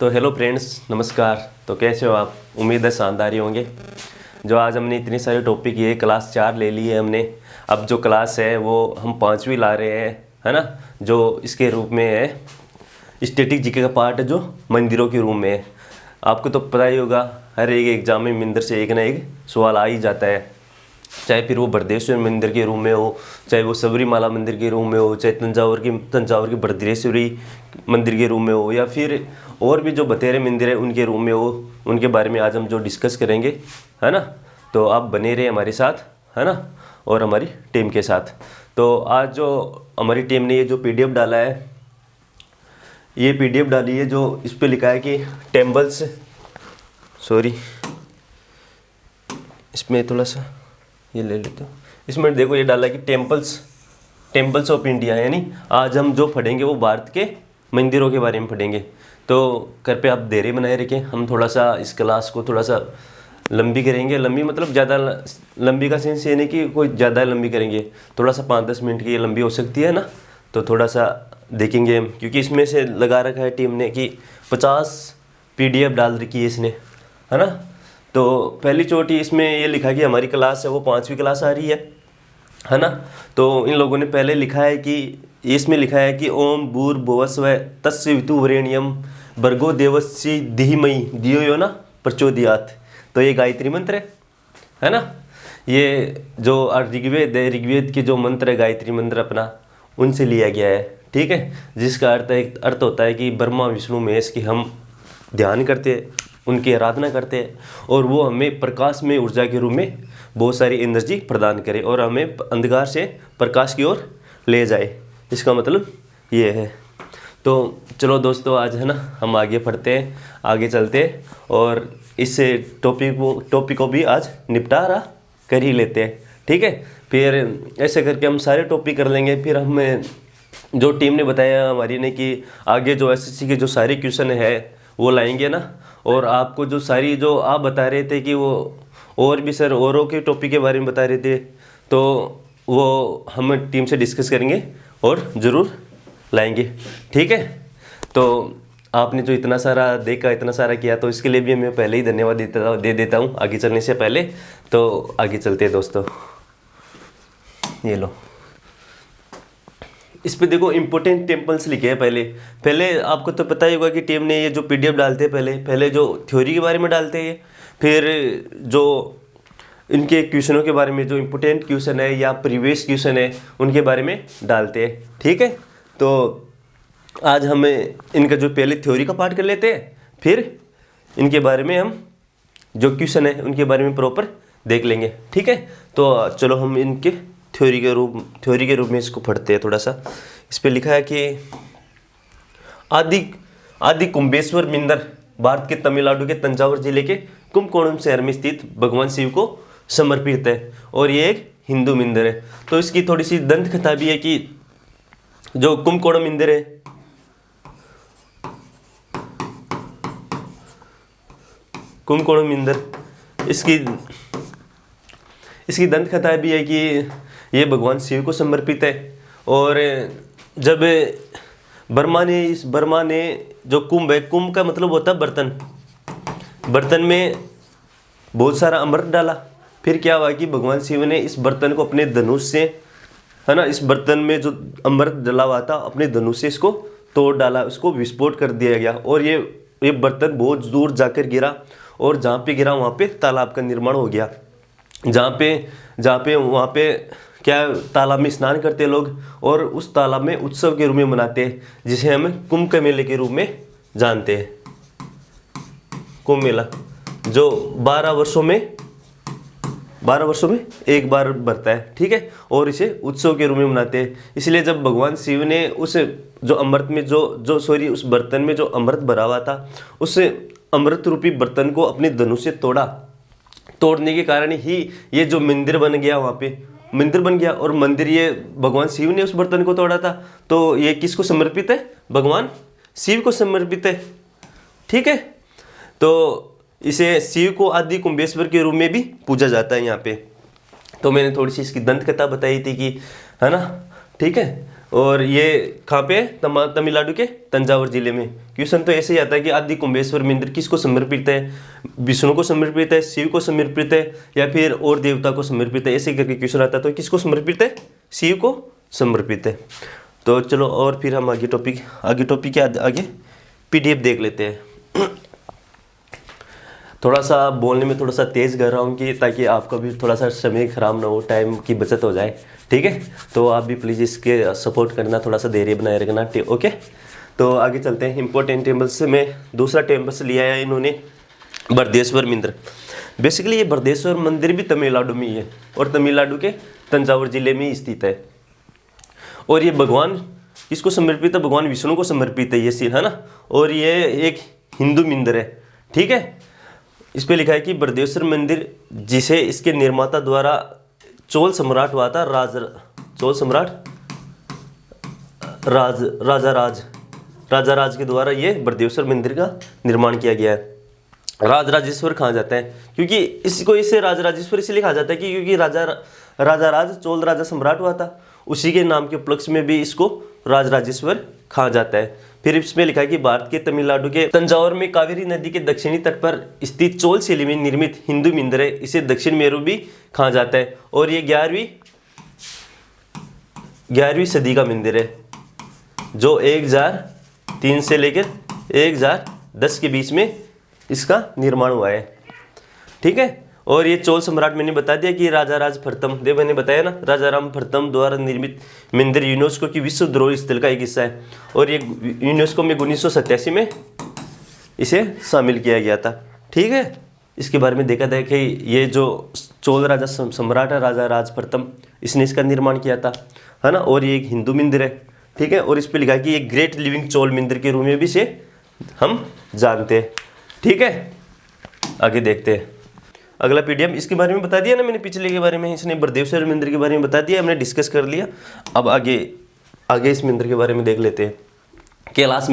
तो hello friends, नमस्कार। तो कैसे हो आप? उम्मीद है शानदार ही होंगे। जो आज हमने इतनी सारे टॉपिक ये क्लास 4 ले ली है हमने। अब जो क्लास है वो हम 5वीं ला रहे हैं, है ना। जो इसके रूप में है स्टैटिक जीके का पार्ट है, जो मंदिरों के रूप में है। आपको तो पता ही होगा, हर एक एग्जाम में मंदिर से एक ना एक सवाल आ ही जाता है। चाहे फिर वो बृहदेश्वर मंदिर के रूम में हो, चाहे वो सबरीमाला मंदिर के रूम में हो, चाहे तंजावुर की बृहदेश्वरी मंदिर के रूम में हो, या फिर और भी जो बतेरे मंदिर है उनके रूम में हो। उनके बारे में आज हम जो डिस्कस करेंगे, है ना। तो आप बने रहे हमारे साथ, है ना, और हमारी टीम के साथ। तो आज जो हमारी टीम ने ये जो PDF डाला है, ये PDF डाली है, जो इस पर लिखा है कि टेम्पल्स, सॉरी इसमें थोड़ा सा ये ले लेते हो। इसमें देखो ये डाला कि टेम्पल्स ऑफ इंडिया, यानी आज हम जो पढ़ेंगे वो भारत के मंदिरों के बारे में पढ़ेंगे। तो कृपया आप धैर्य बनाए रखें। हम थोड़ा सा इस क्लास को थोड़ा सा लंबी करेंगे। लंबी मतलब ज़्यादा लंबी का सेंस ये नहीं कि कोई ज़्यादा लंबी करेंगे, थोड़ा सा 5-10 मिनट की ये लंबी हो सकती है ना। तो थोड़ा सा देखेंगे हम, क्योंकि इसमें से लगा रखा है टीम ने कि 50 PDF डाल रखी है इसने, है ना। तो पहली चोटी इसमें ये लिखा कि हमारी क्लास है वो 5वीं क्लास आ रही है ना। तो इन लोगों ने पहले लिखा है कि इसमें लिखा है कि ओम भूर्भुवस्सुः तत्सवितुर्वरेण्यम भर्गो देवस्य धीमहि धियो यो न प्रचोदयात्। तो ये गायत्री मंत्र है ना। ये जो ऋग्वेद के जो मंत्र है, गायत्री मंत्र अपना, उनसे लिया गया है, ठीक है। जिसका अर्थ होता है कि ब्रह्मा विष्णु महेश की हम ध्यान करते हैं, उनकी आराधना करते हैं, और वो हमें प्रकाश में ऊर्जा के रूप में बहुत सारी एनर्जी प्रदान करे और हमें अंधकार से प्रकाश की ओर ले जाए। इसका मतलब ये है। तो चलो दोस्तों, आज है ना हम आगे पढ़ते हैं, आगे चलते हैं, और इस टॉपिक को भी आज निपटारा कर ही लेते हैं, ठीक है। फिर ऐसे करके हम सारे टॉपिक कर लेंगे। फिर हमें जो टीम ने बताया हमारी ने कि आगे जो SSC के जो सारे क्वेश्चन है वो लाएंगे ना। और आपको जो सारी जो आप बता रहे थे कि वो और भी सर औरों के टॉपिक के बारे में बता रहे थे, तो वो हम टीम से डिस्कस करेंगे और ज़रूर लाएंगे, ठीक है। तो आपने जो इतना सारा देखा, इतना सारा किया, तो इसके लिए भी मैं पहले ही धन्यवाद दे देता हूँ आगे चलने से पहले। तो आगे चलते हैं दोस्तों। ये लो, इस पे देखो इम्पोर्टेंट टेम्पल्स लिखे हैं। पहले आपको तो पता ही होगा कि टीम ने ये जो PDF डालते हैं, पहले जो थ्योरी के बारे में डालते हैं, फिर जो इनके क्वेश्चनों के बारे में, जो इम्पोर्टेंट क्वेश्चन है या प्रीवियस क्वेश्चन है, उनके बारे में डालते हैं, ठीक है। तो आज हमें इनका जो पहले थ्योरी का पार्ट कर लेते हैं, फिर इनके बारे में हम जो क्वेश्चन है उनके बारे में प्रॉपर देख लेंगे, ठीक है। तो चलो हम इनके थ्योरी के रूप में इसको पढ़ते हैं थोड़ा सा। इस पे लिखा है कि आदि कुंभेश्वर मंदिर भारत के तमिलनाडु के तंजावुर जिले के कुंभकोणम शहर में स्थित भगवान शिव को समर्पित है, और ये एक हिंदू मंदिर है। तो इसकी थोड़ी सी दंत कथा भी है कि जो कुंभकोणम मंदिर है, कुंभकोणम मंदिर, इसकी दंत कथा भी है कि ये भगवान शिव को समर्पित है। और जब बर्मा ने जो कुंभ है, कुंभ का मतलब होता है बर्तन में बहुत सारा अमृत डाला। फिर क्या हुआ कि भगवान शिव ने इस बर्तन को अपने धनुष से, है ना, इस बर्तन में जो अमृत डला हुआ था अपने धनुष से इसको तोड़ डाला, उसको विस्फोट कर दिया गया, और ये बर्तन बहुत दूर जाकर गिरा, और जहाँ पे गिरा वहाँ पे तालाब का निर्माण हो गया। जहाँ पे वहाँ पे क्या, तालाब में स्नान करते लोग, और उस तालाब में उत्सव के रूप में मनाते हैं, जिसे हम कुंभ के मेले के रूप में जानते हैं। कुंभ मेला जो 12 वर्षों में एक बार बढ़ता है, ठीक है, और इसे उत्सव के रूप में मनाते हैं। इसलिए जब भगवान शिव ने उस जो अमृत में उस बर्तन में जो अमृत भरा हुआ था, उस अमृत रूपी बर्तन को अपने धनुष से तोड़ने के कारण ही ये जो मंदिर बन गया, वहाँ पे मंदिर बन गया। और मंदिर ये भगवान शिव ने उस बर्तन को तोड़ा था, तो ये किसको समर्पित है? भगवान शिव को समर्पित है, ठीक है। तो इसे शिव को आदि कुंभेश्वर के रूप में भी पूजा जाता है यहाँ पे। तो मैंने थोड़ी सी इसकी दंत कथा बताई थी कि, है ना, ठीक है। और ये कहाँ पे है? तमिलनाडु के तंजावुर जिले में। क्वेश्चन तो ऐसे ही आता है कि आदि कुंभेश्वर मंदिर किसको समर्पित है? विष्णु को समर्पित है, शिव को समर्पित है, या फिर और देवता को समर्पित है? ऐसे करके क्वेश्चन आता है। तो किसको समर्पित है? शिव को समर्पित है। तो चलो और फिर हम आगे टॉपिक के आगे PDF देख लेते हैं। थोड़ा सा बोलने में थोड़ा सा तेज़ कर रहा हूँ कि ताकि आपका भी थोड़ा सा समय खराब ना हो, टाइम की बचत हो जाए, ठीक है। तो आप भी प्लीज़ इसके सपोर्ट करना, थोड़ा सा धैर्य बनाए रखना, ओके। तो आगे चलते हैं। इंपॉर्टेंट टेम्पल्स में दूसरा टेम्पल्स लिया है इन्होंने, बृहदेश्वर मंदिर। बेसिकली ये बृहदेश्वर मंदिर भी तमिलनाडु में ही है और तमिलनाडु के तंजावुर जिले में ही स्थित है। और ये भगवान किसको समर्पित है? भगवान विष्णु को समर्पित है ये सीन, है ना। और ये एक हिंदू मंदिर है, ठीक है। इस पे लिखा है कि बृहदेश्वर मंदिर, जिसे इसके निर्माता द्वारा चोल सम्राट हुआ था, राजा राज के द्वारा ये बृहदेश्वर मंदिर का निर्माण किया गया है। राजराजेश्वर कहा जाता है क्योंकि इसको इसे राजराजेश्वर इसलिए कहा जाता है कि क्योंकि राजा राज चोल राजा सम्राट हुआ था, उसी के नाम के उपलक्ष्य में भी इसको राजराजेश्वर कहा जाता है। फिर इसमें लिखा है कि भारत के तमिलनाडु के तंजावुर में कावेरी नदी के दक्षिणी तट पर स्थित चोल शैली में निर्मित हिंदू मंदिर है। इसे दक्षिण मेरू भी कहा जाता है और ये 11वीं सदी का मंदिर है, जो 1003 से लेकर 1010 के बीच में इसका निर्माण हुआ है, ठीक है। और ये चोल सम्राट मैंने बता दिया कि राजा राज प्रथम देव, मैंने बताया ना, राजा राम प्रथम द्वारा निर्मित मंदिर यूनेस्को की विश्व धरोहर स्थल का एक हिस्सा है और ये यूनेस्को में 1987 में इसे शामिल किया गया था, ठीक है। इसके बारे में देखा था कि ये जो चोल राजा सम्राट है, राजा राज प्रथम, इसने इसका निर्माण किया था, है ना। और ये एक हिंदू मंदिर है, ठीक है। और इस पर लिखा है कि ये ग्रेट लिविंग चोल मंदिर के रूप में भी इसे हम जानते हैं, ठीक है। आगे देखते हैं अगला PDF। इसके बारे में बता दिया ना मैंने पिछले के बारे में, इसने बृहदेश्वर मंदिर के बारे में बता दिया, हमने डिस्कस कर लिया। अब आगे इस मंदिर के बारे में देख लेते हैं। कैलाश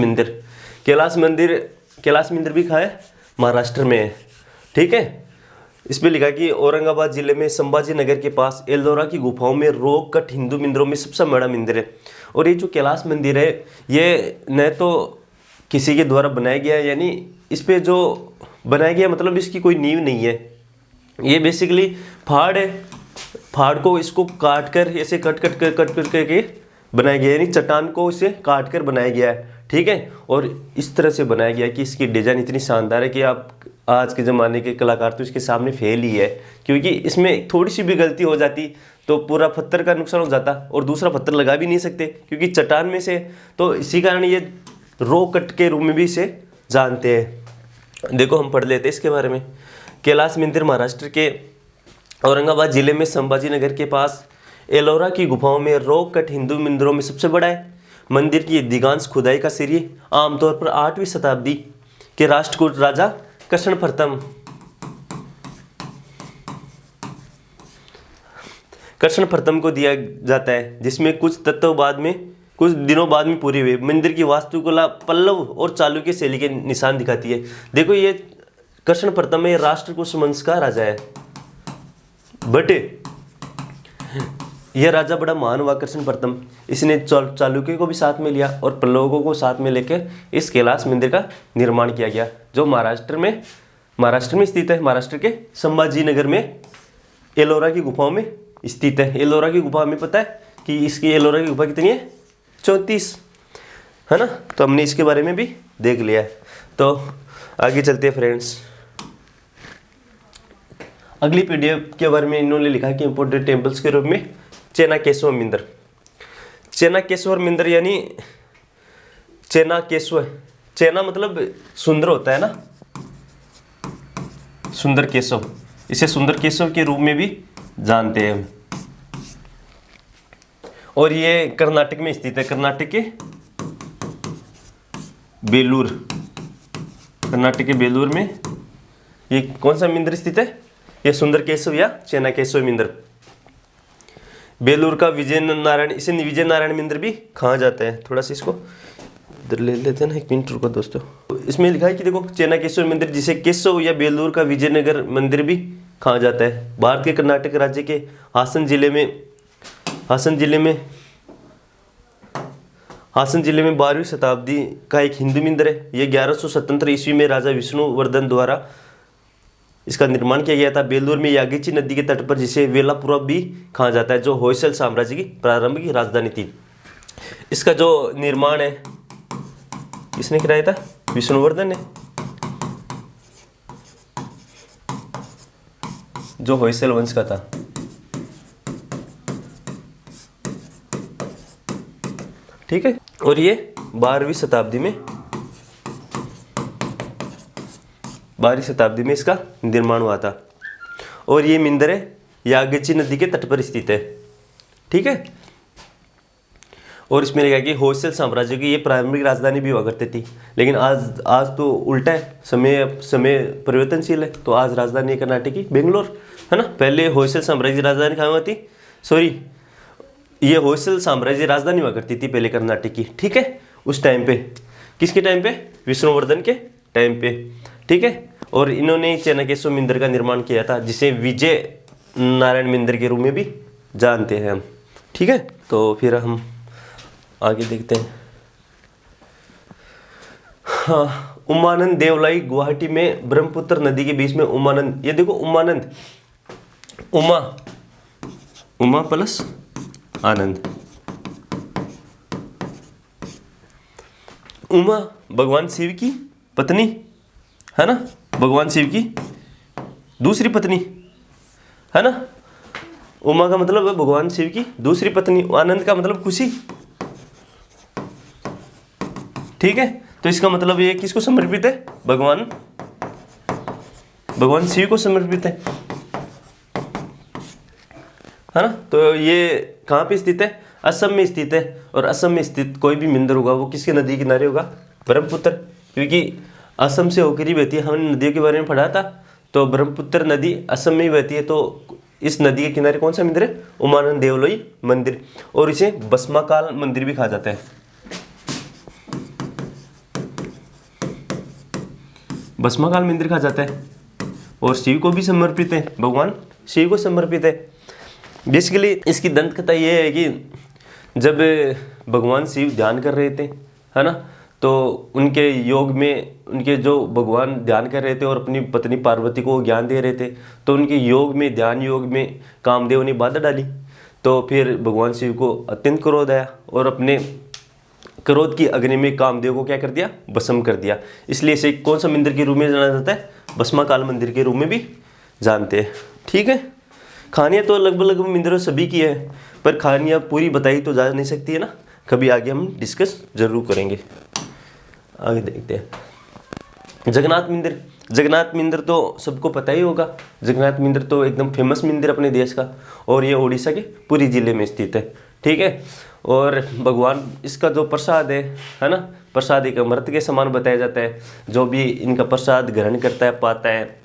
मंदिर भी कहाँ है? महाराष्ट्र में है, ठीक है। इसमें लिखा कि औरंगाबाद जिले में संभाजी नगर के पास एल्लोरा की गुफाओं में रोक कट हिंदू मंदिरों में सबसे बड़ा मंदिर है। और ये जो कैलाश मंदिर है, ये न तो किसी के द्वारा बनाया गया है, यानी इस पर जो बनाया गया मतलब इसकी कोई नींव नहीं है, ये बेसिकली पहाड़ है, पहाड़ को इसको काट कर ऐसे कट करके बनाया गया है, यानी चट्टान को इसे काट कर बनाया गया है, ठीक है। और इस तरह से बनाया गया है कि इसकी डिज़ाइन इतनी शानदार है कि आप आज के ज़माने के कलाकार तो इसके सामने फेल ही है, क्योंकि इसमें थोड़ी सी भी गलती हो जाती तो पूरा पत्थर का नुकसान हो जाता और दूसरा पत्थर लगा भी नहीं सकते क्योंकि चट्टान में से। तो इसी कारण ये रो कट के रूप में भी इसे जानते हैं। देखो हम पढ़ लेते हैं इसके बारे में। कैलाश मंदिर महाराष्ट्र के औरंगाबाद जिले में संभाजी नगर के पास एलोरा की गुफाओं में रोक कट हिंदू मंदिरों में सबसे बड़ा है। मंदिर की अधिकांश खुदाई का श्रेय आमतौर पर 8वीं शताब्दी के राष्ट्रकूट राजा कृष्ण प्रथम को दिया जाता है, जिसमें कुछ दिनों बाद में पूरी हुई। मंदिर की वास्तुकला पल्लव और चालुक्य शैली के निशान दिखाती है। देखो ये कृष्ण प्रथम में राष्ट्रकूट वंश का राजा है, बट यह राजा बड़ा महान हुआ कृष्ण प्रथम। इसने चालुक्य को भी साथ में लिया और पल्लवों को साथ में लेकर इस कैलाश मंदिर का निर्माण किया गया, जो महाराष्ट्र में स्थित है। महाराष्ट्र के संभाजी नगर में एलोरा की गुफाओं में स्थित है। एलोरा की गुफा हमें पता है कि इसकी एलोरा की गुफा कितनी है? 34, है ना। तो हमने इसके बारे में भी देख लिया है। तो आगे चलते हैं फ्रेंड्स। अगली PDF के बारे में इन्होंने लिखा है कि इंपोर्टेंट टेम्पल्स के रूप में चेनाकेश्वर मंदिर। चेनाकेश्वर मंदिर यानी चेना मतलब सुंदर होता है ना, सुंदर केशव, इसे सुंदर केशव के रूप में भी जानते हैं। और ये कर्नाटक में स्थित है, कर्नाटक के बेलूर में ये कौन सा मंदिर स्थित है? ये सुंदर केशव या चेनाकेश्वर मंदिर। बेलूर का विजय नारायण मंदिर भी कहा जाता है। थोड़ा सा इसको इधर ले लेते हैं ना, 1 मिनट रुको दोस्तों। इसमें लिखा है कि देखो चेनाकेश्वर मंदिर, जिसे केशव या बेलूर का विजयनगर मंदिर भी कहा जाता है, भारत के कर्नाटक राज्य के हासन जिले में हासन जिले में 12वीं शताब्दी का एक हिंदू मंदिर है। ये 1177 ईस्वी में राजा विष्णुवर्धन द्वारा इसका निर्माण किया गया था। बेलूर में यागीची नदी के तट पर, जिसे वेलापुरा भी कहा जाता है, जो होयसल साम्राज्य की प्रारंभिक राजधानी थी। इसका जो निर्माण है किसने कराया था? विष्णुवर्धन ने, जो होयसल वंश का था। ठीक है, और ये 12वीं शताब्दी में इसका निर्माण हुआ था। और ये मंदिर है यागची नदी के तट पर स्थित है। ठीक है, और इसमें लिखा है कि होयसल साम्राज्य की ये प्रारंभिक राजधानी भी हुआ करती थी, लेकिन आज तो उल्टा है, समय परिवर्तनशील है। तो आज राजधानी है कर्नाटक की बेंगलोर, है ना। पहले होयसल साम्राज्य की राजधानी कहाँ हुआ थी? सॉरी, ये होयसल साम्राज्य राजधानी हुआ करती थी पहले कर्नाटक की। ठीक है, उस टाइम पे, किसके टाइम पे? विष्णुवर्धन के टाइम पे। ठीक है, और इन्होंने चाणक्येश्वर मंदिर का निर्माण किया था, जिसे विजय नारायण मंदिर के रूप में भी जानते हैं हम। ठीक है, तो फिर हम आगे देखते हैं। हाँ, उमानंद देवलाई गुवाहाटी में ब्रह्मपुत्र नदी के बीच में उमानंद, ये देखो उमानंद, उमा प्लस आनंद। उमा भगवान शिव की पत्नी है ना, भगवान शिव की दूसरी पत्नी है ना। उमा का मतलब है भगवान शिव की दूसरी पत्नी, आनंद का मतलब खुशी। ठीक है, तो इसका मतलब ये किसको समर्पित है? भगवान शिव को समर्पित है ना। तो ये कहाँ पे स्थित है? असम में स्थित है। और असम में स्थित कोई भी मंदिर होगा वो किसके नदी के किनारे होगा? ब्रह्मपुत्र, क्योंकि असम से होकर ही बहती है। हमने नदियों के बारे में पढ़ा था, तो ब्रह्मपुत्र नदी असम में ही बहती है। तो इस नदी के किनारे कौन सा मंदिर है? उमानंद देवलोई मंदिर, और इसे भस्माकाल मंदिर भी कहा जाता है। भस्माकाल मंदिर कहा जाता है, और शिव को भी समर्पित है, भगवान शिव को समर्पित है। बेसिकली इसकी दंत कथा ये है कि जब भगवान शिव ध्यान कर रहे थे, है ना, तो उनके योग में, उनके जो भगवान ध्यान कर रहे थे और अपनी पत्नी पार्वती को ज्ञान दे रहे थे, तो उनके योग में, ध्यान योग में कामदेव ने बाधा डाली। तो फिर भगवान शिव को अत्यंत क्रोध आया, और अपने क्रोध की अग्नि में कामदेव को क्या कर दिया? भस्म कर दिया। इसलिए इसे कौन सा मंदिर के रूप में जाना जाता है? भस्माकाल मंदिर के रूप में भी जानते हैं। ठीक है, कहानियाँ तो लगभग मंदिरों सभी की है, पर कहानियाँ पूरी बताई तो जा नहीं सकती है ना। कभी आगे हम डिस्कस जरूर करेंगे। आगे देखते हैं जगन्नाथ मंदिर तो सबको पता ही होगा। जगन्नाथ मंदिर तो एकदम फेमस मंदिर अपने देश का, और ये उड़ीसा के पुरी जिले में स्थित है। ठीक है, और भगवान, इसका जो प्रसाद है ना, प्रसाद एक अमृत के समान बताया जाता है। जो भी इनका प्रसाद ग्रहण करता है, पाता है,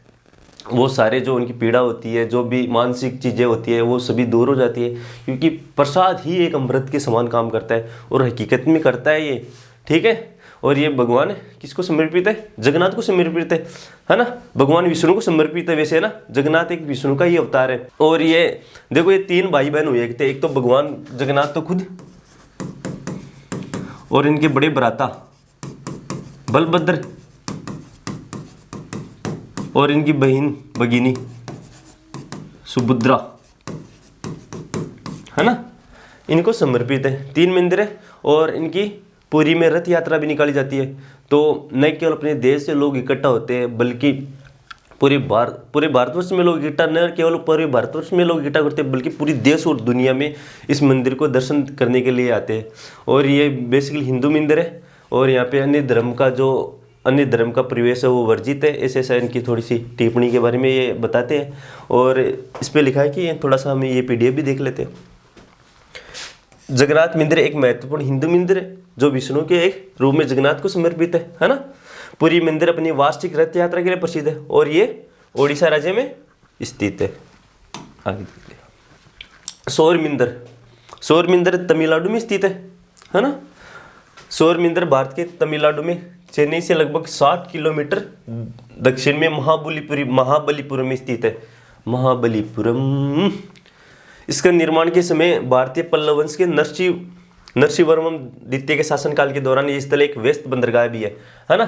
वो सारे जो उनकी पीड़ा होती है, जो भी मानसिक चीज़ें होती है, वो सभी दूर हो जाती है, क्योंकि प्रसाद ही एक अमृत के समान काम करता है, और हकीकत में करता है ये। ठीक है, और ये भगवान किसको समर्पित है? जगन्नाथ को समर्पित है ना। भगवान विष्णु को समर्पित है वैसे, है ना। जगन्नाथ एक विष्णु का ही अवतार है। और ये देखो, ये 3 भाई बहन हुए थे। एक तो भगवान जगन्नाथ तो खुद, और इनके बड़े भ्राता बलभद्र, और इनकी बहन भगिनी सुभद्रा, है ना। इनको समर्पित है। 3 मंदिर है, और इनकी पुरी में रथ यात्रा भी निकाली जाती है। तो न केवल अपने देश से लोग इकट्ठा होते हैं, बल्कि पूरे भारतवर्ष में लोग इकट्ठा, न केवल पूरे भारतवर्ष में लोग इकट्ठा करते हैं, बल्कि पूरी देश और दुनिया में इस मंदिर को दर्शन करने के लिए आते हैं। और ये बेसिकली हिंदू मंदिर है, और यहाँ पे अन्य धर्म का प्रवेश है वो वर्जित है। ऐसे इनकी थोड़ी सी टिप्पणी के बारे में ये बताते हैं, और इस पर लिखा है कि थोड़ा सा हमें ये PDF भी देख लेते हैं। जगन्नाथ मंदिर एक महत्वपूर्ण हिंदू मंदिर है, जो विष्णु के एक रूप में जगन्नाथ को समर्पित है ना। पुरी मंदिर अपनी वार्षिक रथ यात्रा के लिए प्रसिद्ध है, और ये ओडिशा राज्य में स्थित है। आगे देखते हैं। सौर मंदिर तमिलनाडु में स्थित है ना। सौर मंदिर भारत के तमिलनाडु में चेन्नई से लगभग 60 किलोमीटर दक्षिण में महाबलीपुरम में स्थित है। महाबलीपुरम। इसका निर्माण के समय भारतीय पल्लव वंश के नरसिंह नरसिंह वर्मन द्वितीय के शासनकाल के दौरान ये स्थल एक व्यस्त बंदरगाह भी है ना।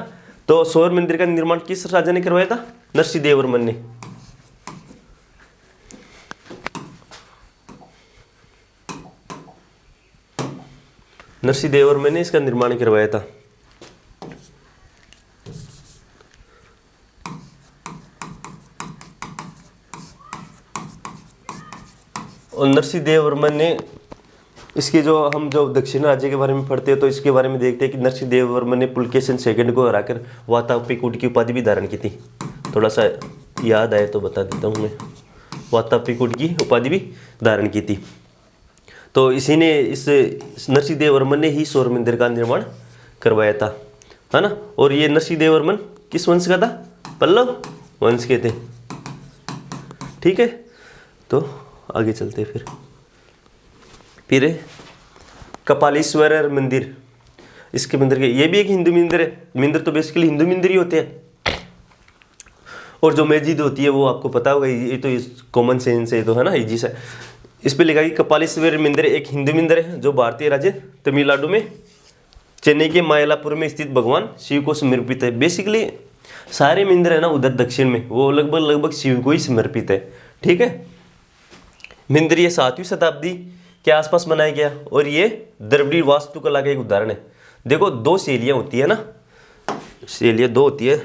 तो सौर मंदिर का निर्माण किस राजा ने करवाया था? नरसिंह देव वर्मन ने। नरसिंह देव वर्मन ने इसका निर्माण करवाया था। और नरसिंह देव वर्मन ने इसकी हम जो दक्षिण राज्य के बारे में पढ़ते हैं तो इसके बारे में देखते हैं कि नरसिंह देव वर्मन ने पुलकेशिन सेकंड को हराकर वातापिकूट की उपाधि भी धारण की थी। थोड़ा सा याद आए तो बता देता हूँ मैं। वातापिकूट की उपाधि भी धारण की थी। तो इसी ने इस नरसिंह देव वर्मन ने ही सौर मंदिर का निर्माण करवाया था, है ना। और ये नरसिंह देव वर्मन किस वंश का था? पल्लव वंश के थे। ठीक है, तो आगे चलते फिर कपालीश्वर मंदिर। इसके मंदिर के ये भी एक हिंदू मंदिर है। मंदिर तो बेसिकली हिंदू मंदिर ही होते हैं। और जो मस्जिद होती है वो आपको पता होगा, ये तो कॉमन सेंस है, तो है ना, इजी सा। इस पे लिखा है कि कपालीश्वर मंदिर एक हिंदू मंदिर है जो भारतीय राज्य तमिलनाडु में चेन्नई के मायलापुर में स्थित भगवान शिव को समर्पित है। बेसिकली सारे मंदिर है ना उधर दक्षिण में, वो लगभग शिव को ही समर्पित है। ठीक है, मंदिर ये 7वीं शताब्दी के आसपास बनाया गया और ये द्रविड़ वास्तुकला का एक उदाहरण है। देखो 2 शैलियाँ होती है ना, शैलियाँ 2 होती है,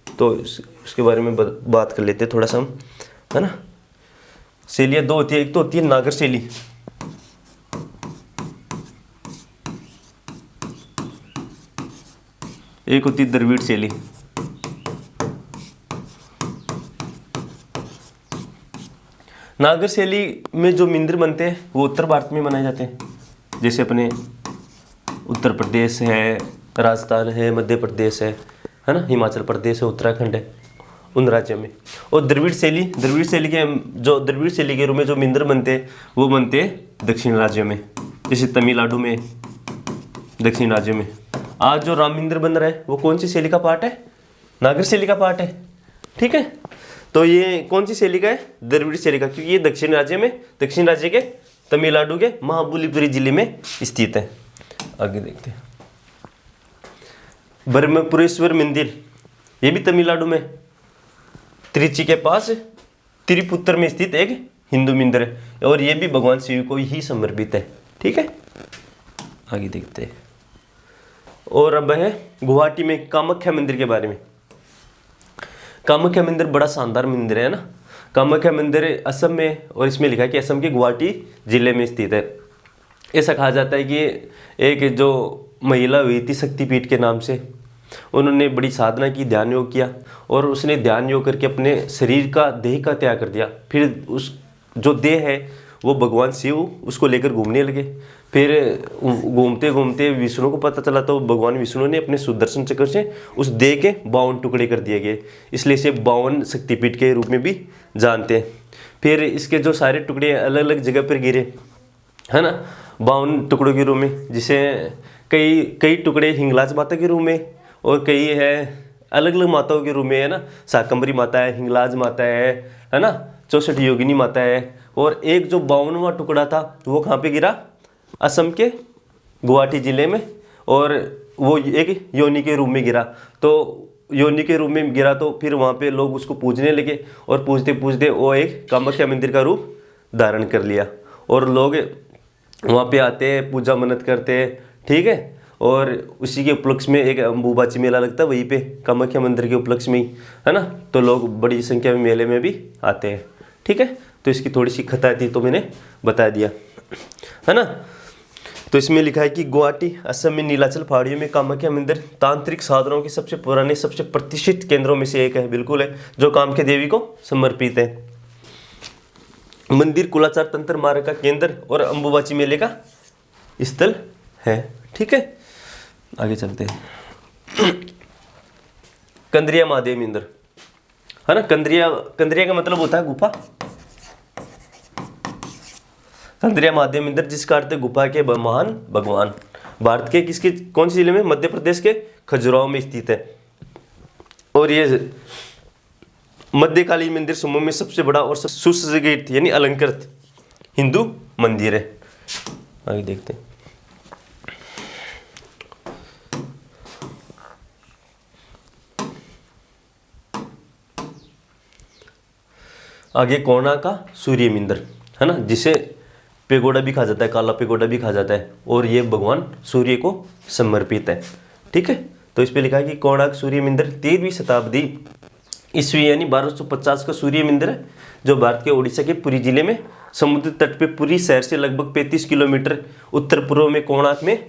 तो उसके बारे में बात कर लेते हैं थोड़ा सा हम, है ना। शैलियाँ 2 होती है, एक तो होती है नागर शैली, एक होती है द्रविड़ शैली। नागर शैली में जो मंदिर बनते हैं वो उत्तर भारत में बनाए जाते हैं, जैसे अपने उत्तर प्रदेश है, राजस्थान है, मध्य प्रदेश है ना, हिमाचल प्रदेश है, उत्तराखंड है, उन राज्यों में। और द्रविड़ शैली के रूप में जो मंदिर बनते हैं वो बनते हैं दक्षिण राज्यों में, जैसे तमिलनाडु में, दक्षिण राज्यों में। आज जो राम मंदिर बन रहा है वो कौन सी शैली का पार्ट है? नागर शैली का पार्ट है। ठीक है, तो ये कौन सी शैली का है? द्रविड़ शैली का, क्योंकि ये दक्षिण राज्य के तमिलनाडु के महाबलीपुरम जिले में स्थित है। आगे देखते हैं ब्रह्मपुरेश्वर मंदिर, ये भी तमिलनाडु में त्रिची के पास तिरुपुत्र में स्थित एक हिंदू मंदिर है और ये भी भगवान शिव को ही समर्पित है। ठीक है, आगे देखते हैं। और अब है गुवाहाटी में कामाख्या मंदिर के बारे में। कामाख्या मंदिर बड़ा शानदार मंदिर है ना। कामाख्या मंदिर असम में, और इसमें लिखा है कि असम के गुवाहाटी जिले में स्थित है। ऐसा कहा जाता है कि एक जो महिला हुई थी शक्तिपीठ के नाम से, उन्होंने बड़ी साधना की, ध्यान योग किया, और उसने ध्यान योग करके अपने शरीर का, देह का त्याग कर दिया। फिर उस जो देह है वो भगवान शिव उसको लेकर घूमने लगे। फिर घूमते घूमते विष्णु को पता चला, तो भगवान विष्णु ने अपने सुदर्शन चक्र से उस देह के 52 टुकड़े कर दिए गए, इसलिए इसे 52 शक्तिपीठ के रूप में भी जानते हैं। फिर इसके जो सारे टुकड़े अलग अलग जगह पर गिरे, है ना, 52 टुकड़ों के रूप में, जिसे कई टुकड़े हिंगलाज माता के रूप में, और कई है अलग अलग माताओं के रूप में, है ना। शाकंभरी माता है, हिंगलाज माता है ना, 64 योगिनी माता है। और एक जो 52वां टुकड़ा था वो कहाँ पे गिरा? असम के गुवाहाटी जिले में, और वो एक योनि के रूप में गिरा। तो योनि के रूप में गिरा तो फिर वहाँ पे लोग उसको पूजने लगे, और पूजते पूजते वो एक कामाख्या मंदिर का रूप धारण कर लिया, और लोग वहाँ पे आते हैं, पूजा मन्नत करते हैं। ठीक है, और उसी के उपलक्ष्य में एक अंबुबाची मेला लगता है वहीं पे कामाख्या मंदिर के उपलक्ष्य में ही, है ना। तो लोग बड़ी संख्या में मेले में भी आते हैं। ठीक है, तो इसकी थोड़ी सी कथा थी तो मैंने बता दिया, है ना। तो इसमें लिखा है कि गुवाहाटी असम में नीलाचल पहाड़ियों में कामाख्या मंदिर तांत्रिक साधनों के सबसे पुराने, सबसे प्रतिष्ठित केंद्रों में से एक है। बिल्कुल है, जो कामख्या देवी को समर्पित है। मंदिर कुलाचार तंत्र मार्ग का केंद्र और अंबुबाची मेले का स्थल है। ठीक है, आगे चलते हैं। कंद्रिया महादेव मंदिर, है ना। कंद्रिया का मतलब होता है गुफा। कंद्रिया महादेव मंदिर, जिसका अर्थ है गुफा के महान भगवान, भारत के कौन से जिले में? मध्य प्रदेश के खजुराहो में स्थित है। और ये मध्यकालीन मंदिर समूह में सबसे बड़ा और सुसज्जित यानी अलंकृत हिंदू मंदिर है। आगे देखते हैं। आगे कोणार्क का सूर्य मंदिर है ना, जिसे पेगोडा भी कहा जाता है, काला पेगोडा भी कहा जाता है, और ये भगवान सूर्य को समर्पित है। ठीक है, तो इस पे लिखा है कि कोणार्क सूर्य मंदिर 13वीं शताब्दी ईस्वी यानी 1250 का सूर्य मंदिर है, जो भारत के उड़ीसा के पुरी जिले में समुद्र तट पे पुरी शहर से लगभग 35 किलोमीटर उत्तर पूर्व में कोणार्क में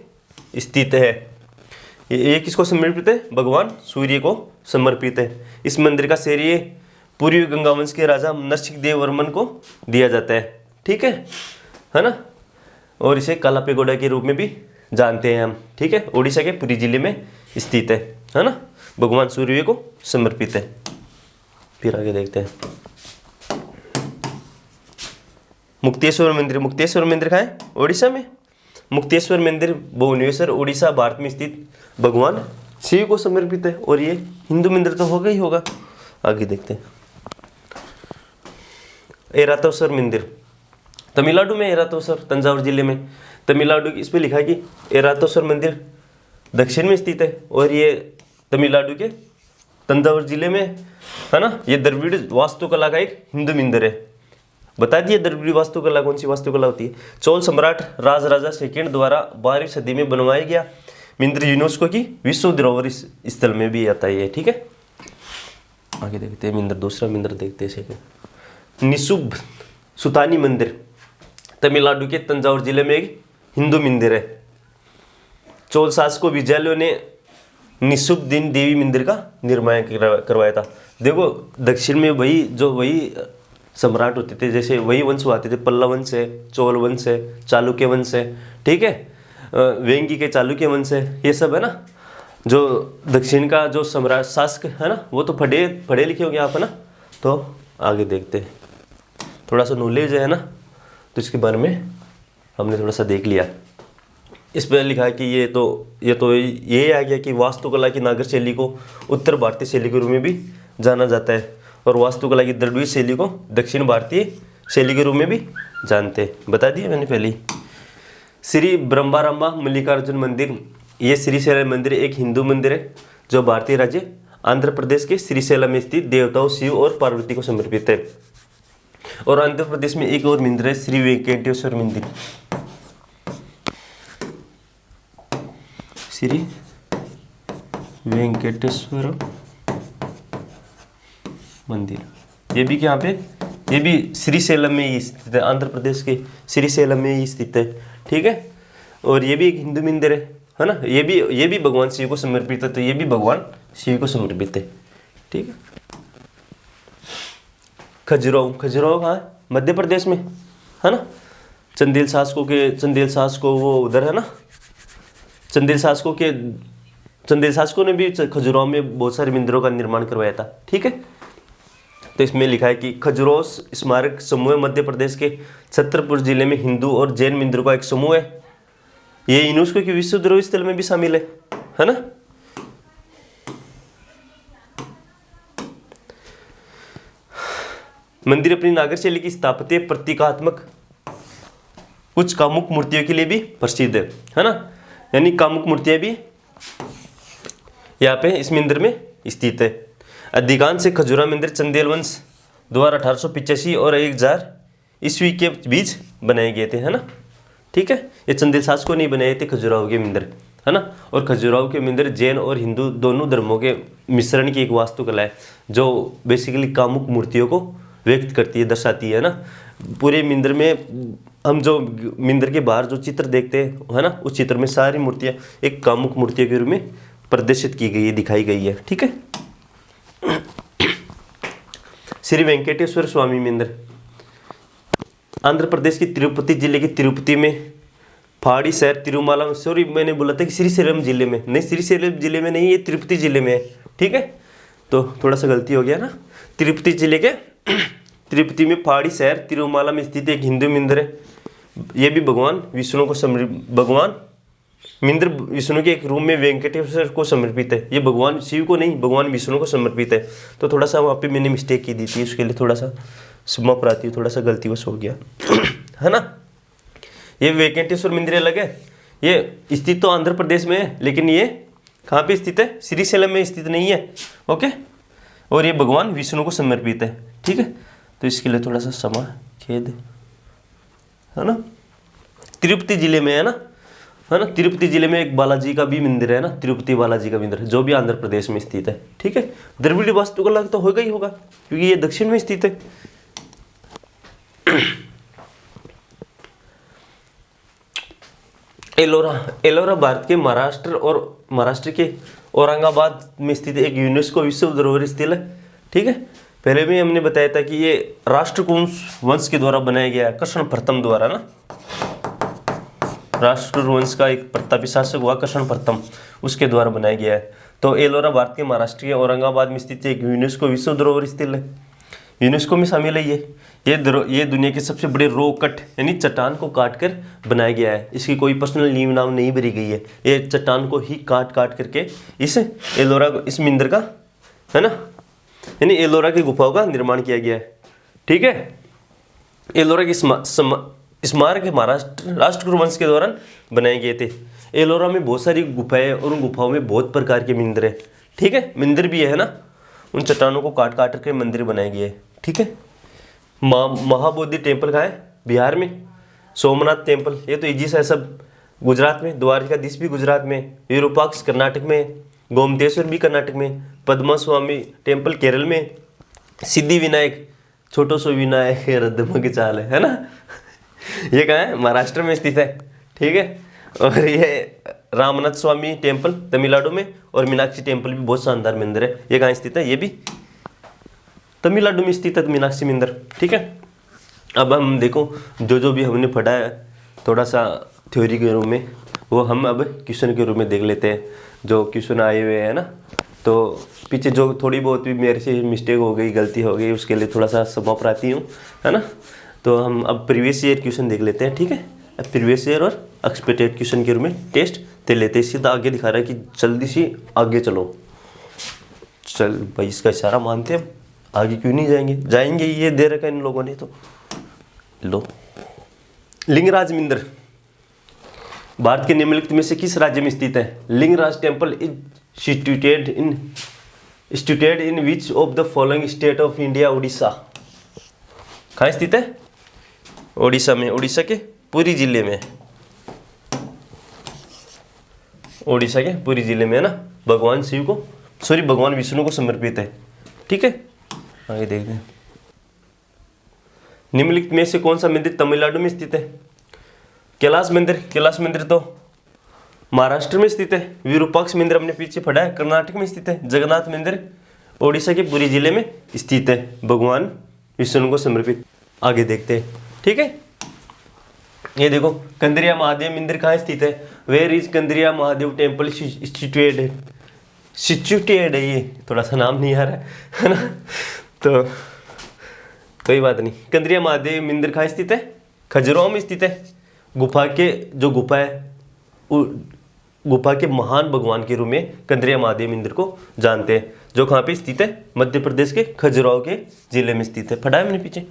स्थित है। ये किसको समर्पित है? भगवान सूर्य को समर्पित है। इस मंदिर का श्रेय पूर्वी गंगा वंश के राजा नरसिंह देव वर्मन को दिया जाता है। ठीक है ना, और इसे काला पेगोडा के रूप में भी जानते हैं हम। ठीक है, उड़ीसा के पुरी जिले में स्थित है ना, भगवान सूर्य को समर्पित है। फिर आगे देखते हैं मुक्तेश्वर मंदिर। मुक्तेश्वर मंदिर कहाँ है? उड़ीसा में। मुक्तेश्वर मंदिर भुवनेश्वर उड़ीसा भारत में स्थित भगवान शिव को समर्पित है, और ये हिंदू मंदिर तो होगा ही होगा। आगे देखते हैं ऐरातोस्वर मंदिर, तमिलनाडु में ऐरातोस्वर, तंजावुर जिले में, तमिलनाडु। इस पे लिखा है कि ऐरातोस्वर मंदिर दक्षिण में स्थित है, और ये तमिलनाडु के तंजावुर जिले में है ना। ये द्रविड़ वास्तुकला का एक हिंदू मंदिर है। बता दिए द्रविड़ वास्तुकला कौन सी वास्तुकला होती है? चोल सम्राट राजराजा सेकंड द्वारा 12वीं सदी में बनवाया गया मंदिर यूनेस्को की विश्व धरोहर स्थल में भी आता है ये। ठीक है, आगे देखते हैं मंदिर, दूसरा मंदिर देखते हैं। निशुभ सुतानी मंदिर तमिलनाडु के तंजावुर जिले में एक हिंदू मंदिर है। चोल शासकों विजयालयों ने निशुभदिन देवी मंदिर का निर्माण करवाया था। देखो दक्षिण में वही सम्राट होते थे, जैसे वही वंश आते थे, पल्लव वंश है, चोल वंश है, चालुक्य वंश है। ठीक है, वेंगी के चालुक्य वंश है, ये सब है ना। जो दक्षिण का जो सम्राट शासक है ना, वो तो पढ़े लिखे होंगे आप, है ना। तो आगे देखते हैं, थोड़ा सा नॉलेज है ना, तो इसके बारे में हमने थोड़ा सा देख लिया। इस पर लिखा है कि ये आ गया कि वास्तुकला की नागर शैली को उत्तर भारतीय शैली के रूप में भी जाना जाता है, और वास्तुकला की द्रविड़ शैली को दक्षिण भारतीय शैली के रूप में भी जानते हैं। बता दिया मैंने पहले। श्री ब्रह्मारंभा मल्लिकार्जुन मंदिर, ये श्रीशैलम मंदिर एक हिंदू मंदिर है, जो भारतीय राज्य आंध्र प्रदेश के श्रीशैलम में स्थित देवताओं शिव और पार्वती को समर्पित है। और आंध्र प्रदेश में एक और मंदिर है, श्री वेंकटेश्वर मंदिर। श्री वेंकटेश्वर मंदिर, ये भी यहाँ पे, ये भी श्रीशैलम में ही स्थित है, आंध्र प्रदेश के श्रीशैलम में ही स्थित है। ठीक है, और ये भी एक हिंदू मंदिर है ना। ये भी भगवान शिव को समर्पित है, तो ये भी भगवान शिव को समर्पित है। ठीक है, खजुराहो कहाँ है? मध्य प्रदेश में, है ना। चंदेल शासकों वो उधर है ना। चंदेल शासकों ने भी खजुराहो में बहुत सारे मंदिरों का निर्माण करवाया था। ठीक है, तो इसमें लिखा है कि खजुराहो स्मारक समूह मध्य प्रदेश के छतरपुर जिले में हिंदू और जैन मंदिरों का एक समूह है। ये यूनेस्को की विश्व धरोहर स्थल में भी शामिल है ना। मंदिर अपनी नागर शैली की स्थापत्य प्रतीकात्मक कुछ कामुक मूर्तियों के लिए भी प्रसिद्ध है ना। यानी कामुक मूर्तियां भी यहाँ पे इस मंदिर में स्थित है। अधिकांश से खजुराहो मंदिर चंदेल वंश द्वारा 1885 और 1000 ईस्वी के बीच बनाए गए थे, है ना। ठीक है, ये चंदेल शासकों ने बनाए थे खजुराहो के मंदिर, है ना। और खजुराहो के मंदिर जैन और हिंदू दोनों धर्मों के मिश्रण की एक वास्तुकला है, जो बेसिकली कामुक मूर्तियों को व्यक्त करती है, दर्शाती है ना। पूरे मंदिर में हम जो मंदिर के बाहर जो चित्र देखते हैं, है ना, उस चित्र में सारी मूर्तियाँ एक कामुक मूर्तियों के रूप में प्रदर्शित की गई है, दिखाई गई है। ठीक है, श्री वेंकटेश्वर स्वामी मंदिर आंध्र प्रदेश की तिरुपति जिले की तिरुपति में पहाड़ी शहर तिरुमाला, सॉरी मैंने बोला था कि श्रीशैलम जिले में, नहीं श्रीशैलम जिले में नहीं, ये तिरुपति जिले में है। ठीक है, तो थोड़ा सा गलती हो गया ना। तिरुपति जिले के तिरुपति में पहाड़ी शहर तिरुमाला में स्थित एक हिंदू मंदिर है। ये भी भगवान विष्णु के एक रूम में वेंकटेश्वर को समर्पित है। ये भगवान शिव को नहीं, भगवान विष्णु को समर्पित है। तो थोड़ा सा वहाँ पे मैंने मिस्टेक की दी थी, उसके लिए थोड़ा सा क्षमा प्रार्थी, थोड़ा सा गलतीवश हो गया है ना। ये वेंकटेश्वर मंदिर अलग है, ये स्थित तो आंध्र प्रदेश में है, लेकिन ये कहाँ पे स्थित है? श्रीशैलम में स्थित नहीं है। ओके, और ये भगवान विष्णु को समर्पित है। ठीक है, तो इसके लिए थोड़ा सा क्षमा खेद, है ना। तिरुपति जिले में है ना, तिरुपति जिले में एक बालाजी का भी मंदिर है ना, तिरुपति बालाजी का मंदिर, जो भी आंध्र प्रदेश में स्थित है। ठीक है, द्रविड़ वास्तुकला तो होगा ही होगा, क्योंकि ये दक्षिण में स्थित है। एलोरा भारत के महाराष्ट्र के औरंगाबाद में स्थित एक यूनेस्को विश्व धरोहर स्थल है। ठीक है, पहले भी हमने बताया था कि ये राष्ट्रकूट वंश के द्वारा बनाया गया है, कृष्ण प्रथम द्वारा ना, राष्ट्रकूट वंश का एक प्रतापी शासक हुआ कृष्ण प्रथम, उसके द्वारा बनाया गया है। तो एलोरा भारत के महाराष्ट्र के औरंगाबाद में स्थित एक यूनेस्को विश्व धरोहर स्थल है, यूनेस्को में शामिल है ये दुनिया के सबसे बड़े रो कट यानी चट्टान को काट कर बनाया गया है। इसकी कोई पर्सनल नींव नाम नहीं भरी गई है, ये चट्टान को ही काट करके इस एलोरा इस मंदिर का, है ना, यानी एलोरा की गुफाओं का निर्माण किया गया है। ठीक है, एलोरा की स्मारक महाराष्ट्र राष्ट्रकूट वंश के दौरान बनाए गए थे। एलोरा में बहुत सारी गुफाएं और उन गुफाओं में बहुत प्रकार के मंदिर है। ठीक है, मंदिर भी है ना, उन चट्टानों को काट करके मंदिर बनाए गए। ठीक है, महाबोधि टेम्पल कहाँ है? बिहार में। सोमनाथ टेम्पल ये तो इजी सा है सब, गुजरात में। द्वारकाधीश भी गुजरात में। विरूपाक्ष कर्नाटक में। गोमतेश्वर भी कर्नाटक में। पद्मा स्वामी टेम्पल केरल में। सिद्धि विनायक छोटो सो विनायक रद्दम की चाल है ना, ये कहाँ है? महाराष्ट्र में स्थित है। ठीक है, और ये रामनाथ स्वामी टेम्पल तमिलनाडु में, और मीनाक्षी टेम्पल भी बहुत शानदार मंदिर है। ये कहाँ स्थित है? ये भी तमिलनाडु में स्थित है मीनाक्षी मंदिर। ठीक है, अब हम देखो जो भी हमने पढ़ा है थोड़ा सा थ्योरी के रूप में, वो हम अब क्वेश्चन के रूप में देख लेते हैं। जो क्वेश्चन आए हुए हैं ना, तो पीछे जो थोड़ी बहुत भी मेरे से मिस्टेक हो गई, गलती हो गई, उसके लिए थोड़ा सा क्षमा प्रार्थी हूँ, है ना। तो हम अब प्रीवियस ईयर क्वेश्चन देख लेते हैं। ठीक है, अब प्रीवियस ईयर और एक्सपेक्टेड क्वेश्चन के रूप में टेस्ट दे लेते हैं। सीधा आगे दिखा रहा है कि जल्दी से आगे चलो। चल भाई, इसका इशारा मानते हैं, आगे क्यों नहीं जाएंगे, ये दे रखा है इन लोगों ने। तो लो, लिंगराज मंदिर भारत के निम्नलिखित में से किस राज्य में स्थित है? Lingaraj temple is situated in which of the following state of India? Orissa. कहाँ स्थित है? उड़ीसा में। उड़ीसा के पुरी जिले में। उड़ीसा के पुरी जिले में है ना, भगवान शिव को, सॉरी भगवान विष्णु को समर्पित है। ठीक है, आगे देखते हैं। निम्नलिखित में से कौन सा मंदिर तमिलनाडु में स्थित है? कैलाश मंदिर। कैलाश मंदिर तो महाराष्ट्र में स्थित है। विरूपाक्ष मंदिर हमने पीछे पढ़ा है, कर्नाटक में स्थित है। जगन्नाथ मंदिर ओडिशा के पुरी जिले में स्थित है, भगवान विष्णु को समर्पित। आगे देखते हैं। ठीक है, ये देखो कंदरिया महादेव मंदिर कहाँ स्थित है? Where is Kandariya Mahadev temple situated है। ये थोड़ा सा नाम नहीं आ रहा है ना, तो कोई बात नहीं। कंदरिया महादेव मंदिर कहाँ स्थित है? खजुराहो में स्थित है। गुफा है, गुफा के महान भगवान के रूप में कंदरिया महादेव मंदिर को जानते हैं, जो कहाँ पे स्थित है? मध्य प्रदेश के खजुराहो के जिले में स्थित है। पढ़ा है मैंने पीछे,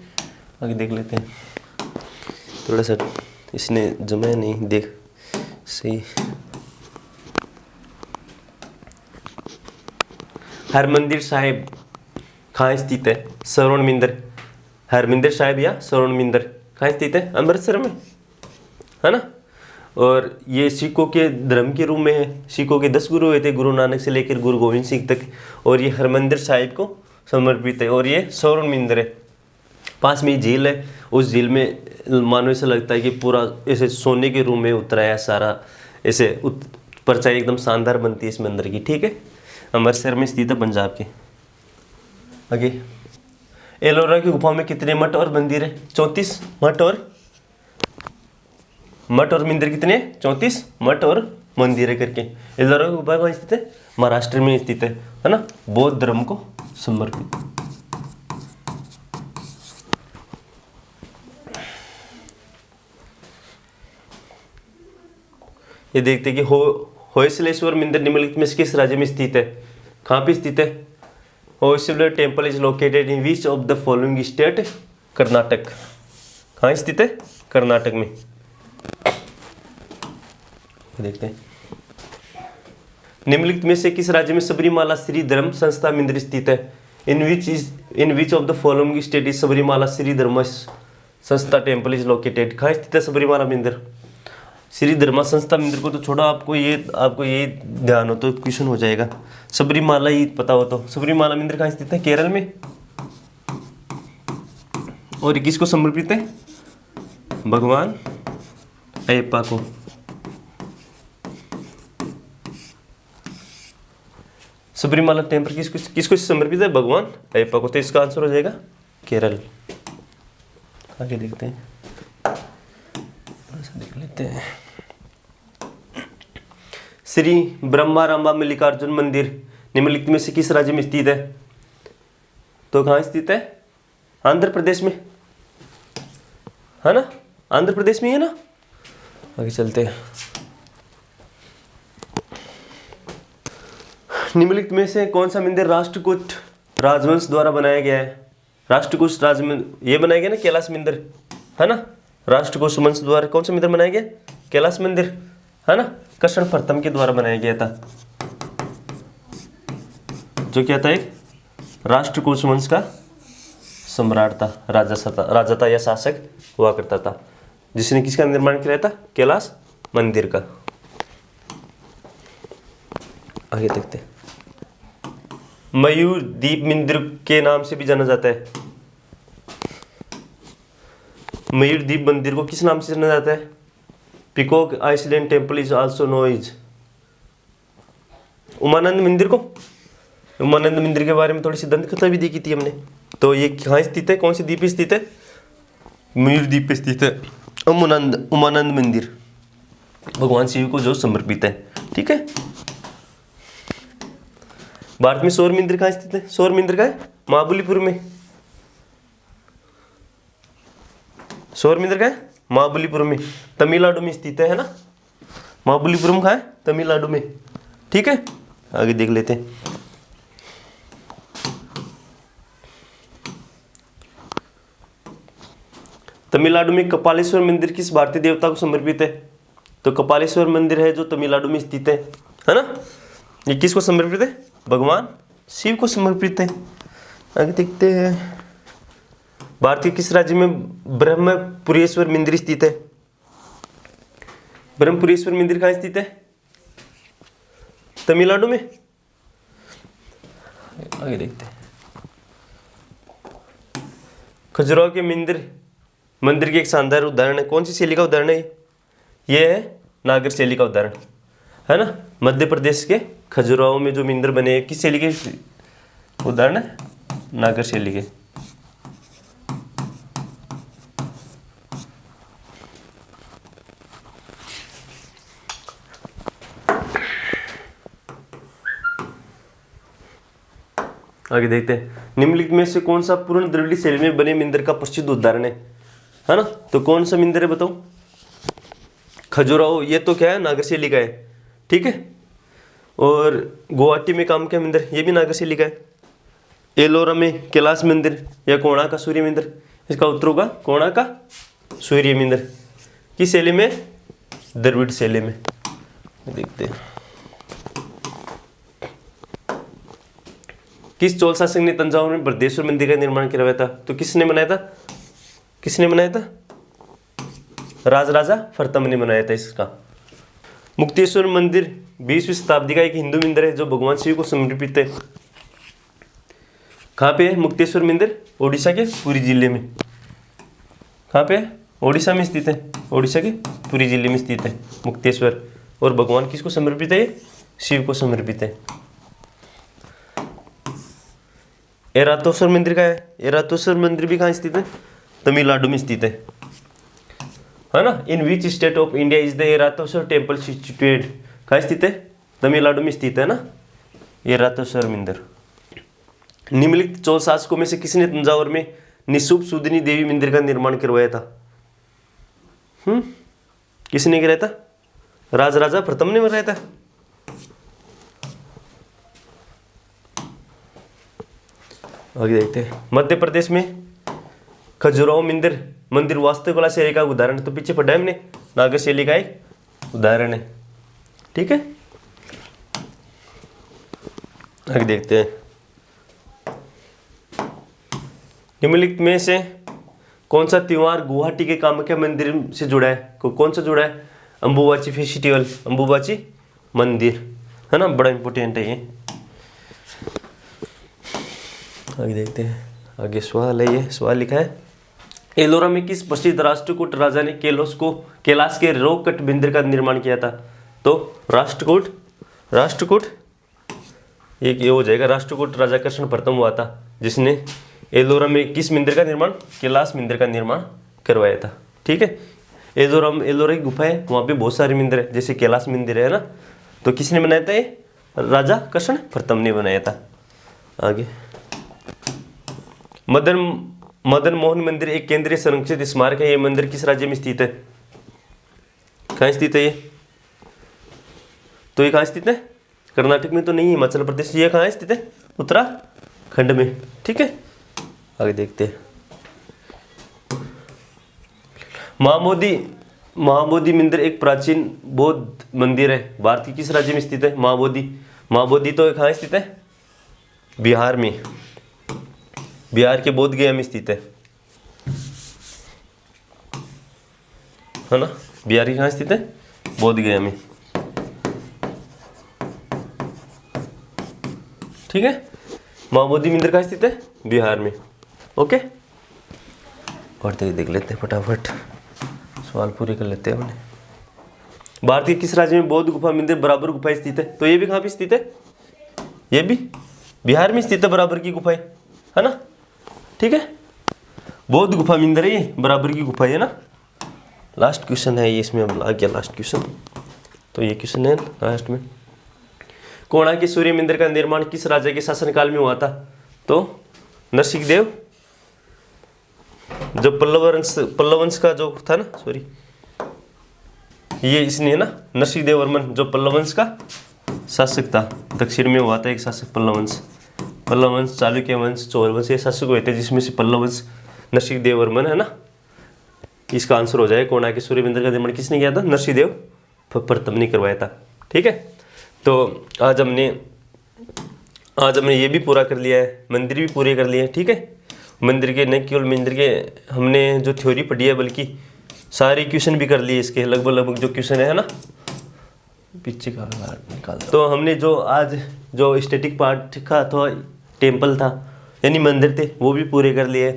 आगे देख लेते हैं। थोड़ा सा इसने जमा नहीं देख सही। हरमंदिर साहिब कहाँ स्थित है? श्रवण मंदिर। हरमंदिर साहिब या श्रवण मंदिर कहाँ स्थित है? अमृतसर में, है ना। और ये सिखों के धर्म के रूप में है। सिखों के 10 गुरु हुए थे, गुरु नानक से लेकर गुरु गोविंद सिंह तक, और ये हरमंदिर साहिब को समर्पित है। और ये श्रवण मंदिर है। पास में ही झील है, उस झील में मानो ऐसा लगता है कि पूरा ऐसे सोने के रूम में उतरा है सारा, ऐसे परछाई एकदम शानदार बनती है इस मंदिर की। ठीक है, अमृतसर में स्थित है, पंजाब के। आगे, एलोरा की गुफा में कितने मठ और मंदिर है? 34 मठ और मंदिर कितने? 34 मठ और मंदिर है करके। एलोरा की गुफा कहाँ स्थित है? महाराष्ट्र में स्थित है ना, बौद्ध धर्म को समर्पित। ये देखते हैं कि होयसलेश्वर मंदिर निम्नलिखित में से किस राज्य में स्थित है? कहाँ पे स्थित है? Hoysaleswara temple is located in which of the following state? Karnataka. कहाँ स्थित है? कर्नाटक में। देखते हैं, निम्नलिखित में से किस राज्य में सबरीमाला श्री धर्म संस्था मंदिर स्थित है? In which of the following state is Sabarimala Shri Dharma Sastha temple is located. कहाँ स्थित है सबरीमाला मंदिर? श्री धर्मा संस्था मंदिर को तो छोड़ो, आपको ये ध्यान हो तो क्वेश्चन हो जाएगा। सबरीमाला ही पता हो तो। सबरीमाला मंदिर कहाँ स्थित है? केरल में। और किसको समर्पित है? भगवान अयप्पा को। सबरीमाला टेम्पल किसको समर्पित है? भगवान अयप्पा को। तो इसका आंसर हो जाएगा केरल। आगे देखते हैं, देख लेते हैं। श्री ब्रह्मारांबा मल्लिकार्जुन मंदिर निम्नलिखित में से किस राज्य में स्थित है? तो कहाँ स्थित है? आंध्र प्रदेश में, है ना? आंध्र प्रदेश में है ना। आगे चलते हैं। निम्नलिखित में से कौन सा मंदिर राष्ट्रकूट राजवंश द्वारा बनाया गया है? राष्ट्रकूट ये बनाया गया ना, कैलाश मंदिर, है ना? राष्ट्रकूट वंश द्वारा कौन सा मंदिर बनाया गया? कैलाश मंदिर, है ना? कृष्ण प्रथम के द्वारा बनाया गया था, जो क्या था? एक राष्ट्रकूट वंश का सम्राट था, राजा था या शासक हुआ करता था, जिसने किसका निर्माण किया था? कैलाश मंदिर का। आगे देखते हैं। मयूर द्वीप मंदिर के नाम से भी जाना जाता है। मयूर द्वीप मंदिर को किस नाम से जाना जाता है? Peacock island temple is also known as. Umananda मंदिर को, उमानंद मंदिर के बारे में थोड़ी सी दंत कथा भी देखी थी हमने। तो ये कहाँ स्थित है? कौन से द्वीप पे स्थित है? मयूर द्वीप पे स्थित है उमानंद मंदिर, भगवान शिव को जो समर्पित है। ठीक है। भारत में सौर मंदिर कहाँ स्थित है? सौर मंदिर कहाँ है? महाबलीपुर में। सौर मंदिर कहाँ है? महाबलीपुर में, तमिलनाडु में स्थित है ना? महाबलीपुरम कहाँ है? तमिलनाडु में। ठीक है। आगे देख लेते हैं। तमिलनाडु में कपालेश्वर मंदिर किस भारतीय देवता को समर्पित है? तो कपालेश्वर मंदिर है जो तमिलनाडु में स्थित है ना? ये किसको समर्पित है? भगवान शिव को समर्पित है। आगे देखते हैं। भारत के किस राज्य में ब्रह्मपुरेश्वर मंदिर स्थित है? ब्रह्मपुरेश्वर मंदिर कहाँ स्थित है? तमिलनाडु में। आगे देखते हैं। खजुराहो के मंदिर की एक शानदार उदाहरण है। कौन सी शैली का उदाहरण है? ये है नागर शैली का उदाहरण, है ना? मध्य प्रदेश के खजुराहो में जो मंदिर बने हैं, किस शैली के उदाहरण है? नागर शैली के। आगे देखते हैं। निम्नलिखित में से कौन सा पूर्ण द्रविड़ शैली में बने मंदिर का प्रसिद्ध उदाहरण है ना? तो कौन सा मंदिर है बताओ? खजुराहो, ये तो क्या है? नागर शैली का है। ठीक है। और गुवाहाटी में काम क्या मंदिर? ये भी नागर शैली का है। एलोरा में कैलाश मंदिर या कोणार्क का सूर्य मंदिर? इसका उत्तर होगा कोणार्क का सूर्य मंदिर। किस शैली में? द्रविड़ शैली में। देखते हैं। किस चोल शासक ने तंजावुर में बृहदेश्वर मंदिर का निर्माण करवाया था? तो किसने बनाया था? किसने बनाया था? राजराजा प्रथम ने बनाया था इसका। मुक्तेश्वर मंदिर 20वीं शताब्दी का एक हिंदू मंदिर है जो भगवान शिव को समर्पित है। कहाँ पे है मुक्तेश्वर मंदिर? ओडिशा के पुरी जिले में। कहाँ पे है? ओडिशा में स्थित है। ओडिशा के पुरी जिले में स्थित है मुक्तेश्वर। और भगवान किसको समर्पित है? शिव को समर्पित है। एरातोस्वर मंदिर का है। एरातोस्वर मंदिर भी कहाँ स्थित है? तमिलनाडु में स्थित है ना? In which state of India is the Airavateswara temple situated? कहाँ स्थित है? तमिलनाडु में स्थित है ना एरातोस्वर मंदिर। निम्नलिखित 4 शासकों में से किसने तंजावुर में निशुभ सुदनी देवी मंदिर का निर्माण करवाया था? किसने कराया था? राजराजा प्रथम ने बनाया था। आगे देखते हैं। मध्य प्रदेश में खजुराहो मंदिर वास्तुकला शैली का उदाहरण, तो पीछे पढ़ा है हमने, नागर शैली का एक उदाहरण है। ठीक है। आगे देखते हैं। निम्नलिखित में से कौन सा त्योहार गुवाहाटी के कामाख्या मंदिर से जुड़ा है? कौन सा जुड़ा है? अम्बुबाची फेस्टिवल, अम्बुबाची मंदिर, है ना, बड़ा इंपॉर्टेंट है ये। आगे देखते हैं, आगे सवाल है, ये सवाल लिखा है, एलोरा में किस प्रसिद्ध राष्ट्रकूट राजा ने कैलाश के रोककट मंदिर का निर्माण किया था? तो राष्ट्रकूट एक ये हो जाएगा, राष्ट्रकूट राजा कृष्ण प्रथम हुआ था जिसने एलोरा में किस मंदिर का निर्माण? कैलाश मंदिर का निर्माण करवाया था। ठीक है, एलोरा की गुफा है, वहाँ पे बहुत सारे मंदिर है, जैसे कैलाश मंदिर है ना, तो किसने बनाया था? ये राजा कृष्ण प्रथम ने बनाया था। आगे, मदन मोहन मंदिर एक केंद्रीय संरक्षित स्मारक है। ये मंदिर किस राज्य में स्थित है? कहाँ स्थित है ये? तो ये कहाँ स्थित है? कर्नाटक में तो नहीं, हिमाचल प्रदेश। ये कहाँ स्थित है? उत्तराखंड में। ठीक है, आगे देखते हैं, महाबोधि मंदिर एक प्राचीन बौद्ध मंदिर है, भारत के किस राज्य में स्थित है? महाबोधि तो कहाँ स्थित है? बिहार में, बिहार के बोध गया में स्थित है ना, बिहार के कहाँ स्थित है? बोध गया में। ठीक है, महाबोधि मंदिर कहाँ स्थित है? बिहार में। ओके, और देख लेते हैं फटाफट, सवाल पूरे कर लेते हैं हमने। भारत के किस राज्य में बौद्ध गुफा मंदिर बराबर गुफाएं स्थित है? तो ये भी कहाँ पे स्थित है? ये भी बिहार में स्थित है, बराबर की गुफाएं, है ना। ठीक है, बौद्ध गुफा मंदिर है ये, बराबर की गुफा है ना। लास्ट क्वेश्चन है ये, इसमें अब आ गया लास्ट क्वेश्चन, तो ये क्वेश्चन है लास्ट में, कोणार्क के सूर्य मंदिर का निर्माण किस राजा के शासनकाल में हुआ था? तो नरसिंहदेव, जो पल्लव वंश का जो था ना, सॉरी ये इसने है ना, नरसिंहदेव वर्मन जो पल्लव वंश का शासक था, दक्षिण में हुआ था एक शासक पल्लव वंश, चालुक्य वंश, चोल वंश, ये शासक हुए थे, जिसमें से पल्लव वंश नरसिंहदेव वर्मन है ना। इसका आंसर हो जाए, कोणार्क के सूर्य मंदिर का निर्माण किसने किया था? नरसिंहदेव प्रथम ने करवाया था। ठीक है, तो आज हमने ये भी पूरा कर लिया है, मंदिर भी पूरे कर लिए हैं। ठीक है, मंदिर के न केवल मंदिर के हमने जो थ्योरी पढ़ी है, बल्कि सारे क्वेश्चन भी कर लिए इसके, लगभग जो क्वेश्चन है ना, पीछे का निकाल। तो हमने जो आज जो स्टैटिक पार्ट का था, टेम्पल था यानी मंदिर थे, वो भी पूरे कर लिए।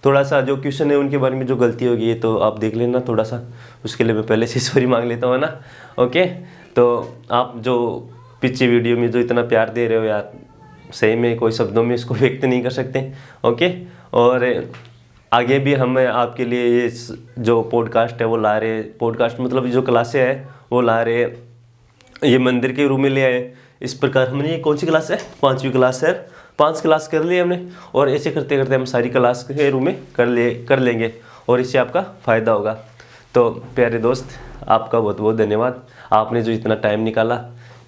थोड़ा सा जो क्वेश्चन है उनके बारे में जो गलती होगी तो आप देख लेना थोड़ा सा, उसके लिए मैं पहले से सॉरी मांग लेता हूँ ना। ओके, तो आप जो पीछे वीडियो में जो इतना प्यार दे रहे हो यार, सही में कोई शब्दों में इसको व्यक्त नहीं कर सकते। ओके, और आगे भी हम आपके लिए ये जो पॉडकास्ट है वो ला रहे, पॉडकास्ट मतलब जो क्लासें है वो ला रहे, ये मंदिर के रूम में ले आए। इस प्रकार हमने ये कौन सी क्लास है? 5वीं क्लास है, 5 क्लास कर लिए हमने, और ऐसे करते करते हम सारी क्लास के रूम में कर लेंगे, और इससे आपका फ़ायदा होगा। तो प्यारे दोस्त, आपका बहुत बहुत धन्यवाद, आपने जो इतना टाइम निकाला,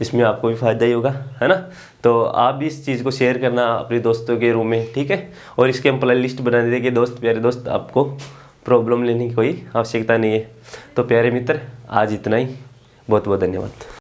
इसमें आपको भी फ़ायदा ही होगा, है ना। तो आप भी इस चीज़ को शेयर करना अपने दोस्तों के रूम में, ठीक है। और इसके हम प्ले लिस्ट बना देंगे कि दोस्त, प्यारे दोस्त, आपको प्रॉब्लम लेने की कोई आवश्यकता नहीं है। तो प्यारे मित्र, आज इतना ही, बहुत बहुत धन्यवाद।